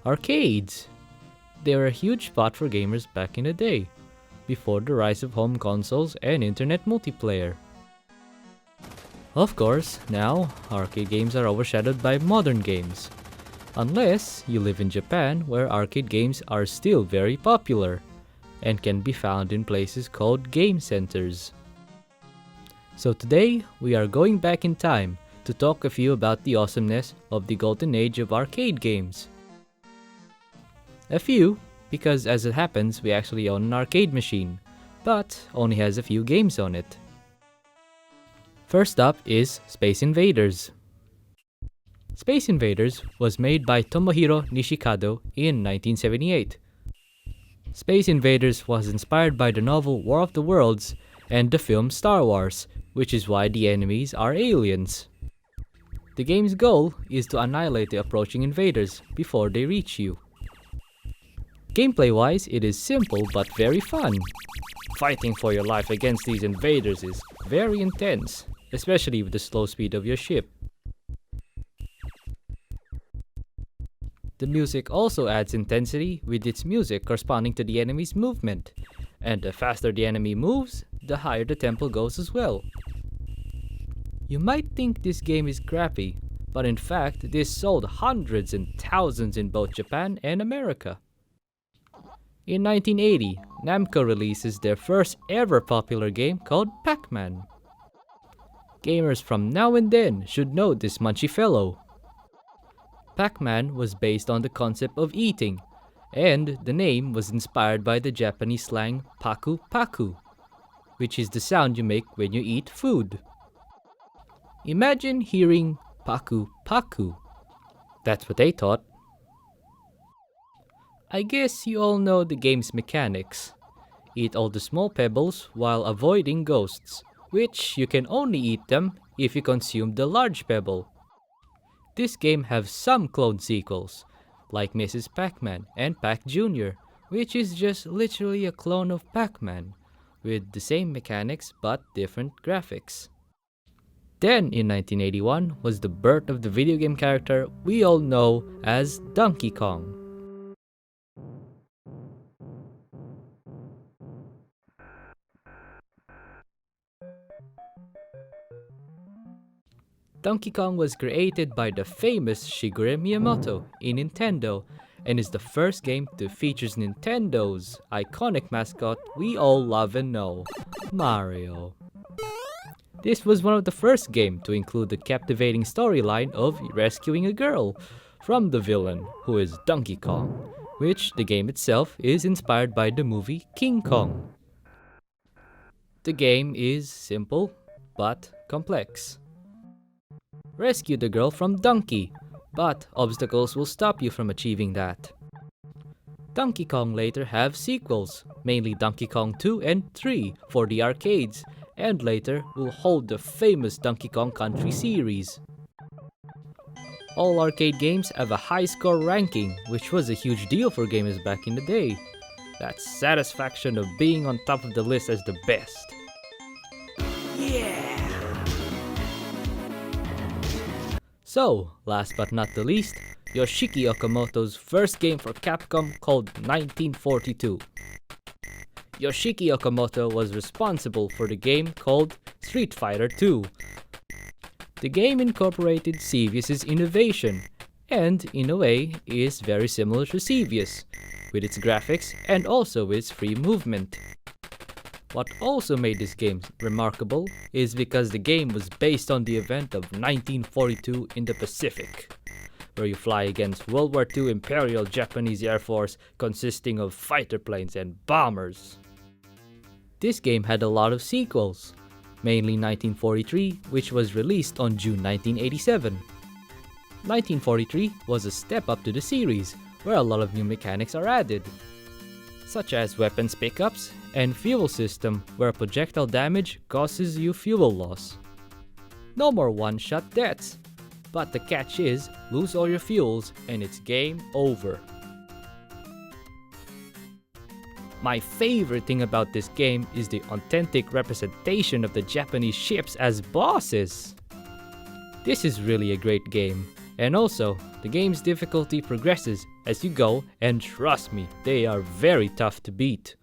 Arcades! They were a huge spot for gamers back in the day, before the rise of home consoles and internet multiplayer. Of course, now, arcade games are overshadowed by modern games. Unless you live in Japan, where arcade games are still very popular, and can be found in places called game centers. So today, we are going back in time to talk a few about the awesomeness of the golden age of arcade games. A few, because as it happens, we actually own an arcade machine, but only has a few games on it. First up is Space Invaders. Space Invaders was made by Tomohiro Nishikado in 1978. Space Invaders was inspired by the novel War of the Worlds and the film Star Wars, which is why the enemies are aliens. The game's goal is to annihilate the approaching invaders before they reach you. Gameplay-wise, it is simple but very fun. Fighting for your life against these invaders is very intense, especially with the slow speed of your ship. The music also adds intensity with its music corresponding to the enemy's movement, and the faster the enemy moves, the higher the tempo goes as well. You might think this game is crappy, but in fact this sold hundreds and thousands in both Japan and America. In 1980, Namco releases their first ever popular game called Pacman. Gamers from now and then should know this munchy fellow. Pacman was based on the concept of eating, and the name was inspired by the Japanese slang paku paku, which is the sound you make when you eat food. Imagine hearing paku paku. That's what they thought. I guess you all know the game's mechanics. Eat all the small pebbles while avoiding ghosts, which you can only eat them if you consume the large pebble. This game has some clone sequels, like Mrs. Pac-Man and Pac Jr., which is just literally a clone of Pac-Man, with the same mechanics but different graphics. Then in 1981 was the birth of the video game character we all know as Donkey Kong. Donkey Kong was created by the famous Shigeru Miyamoto in Nintendo and is the first game to feature Nintendo's iconic mascot we all love and know, Mario. This was one of the first games to include the captivating storyline of rescuing a girl from the villain, who is Donkey Kong, which the game itself is inspired by the movie King Kong. The game is simple but complex. Rescue the girl from Donkey, but obstacles will stop you from achieving that. Donkey Kong later have sequels, mainly Donkey Kong 2 and 3 for the arcades, and later will hold the famous Donkey Kong Country series. All arcade games have a high score ranking, which was a huge deal for gamers back in the day. That satisfaction of being on top of the list as the best. Yeah! So, last but not the least, Yoshiki Okamoto's first game for Capcom called 1942. Yoshiki Okamoto was responsible for the game called Street Fighter II. The game incorporated Xevious' innovation, and in a way is very similar to Xevious, with its graphics and also its free movement. What also made this game remarkable is because the game was based on the event of 1942 in the Pacific, where you fly against World War II Imperial Japanese Air Force consisting of fighter planes and bombers. This game had a lot of sequels, mainly 1943, which was released on June 1987. 1943 was a step up to the series, where a lot of new mechanics are added, such as weapons pickups and fuel system where projectile damage causes you fuel loss. No more one-shot deaths, but the catch is lose all your fuels and it's game over. My favorite thing about this game is the authentic representation of the Japanese ships as bosses. This is really a great game, And also, the game's difficulty progresses as you go, and trust me, they are very tough to beat.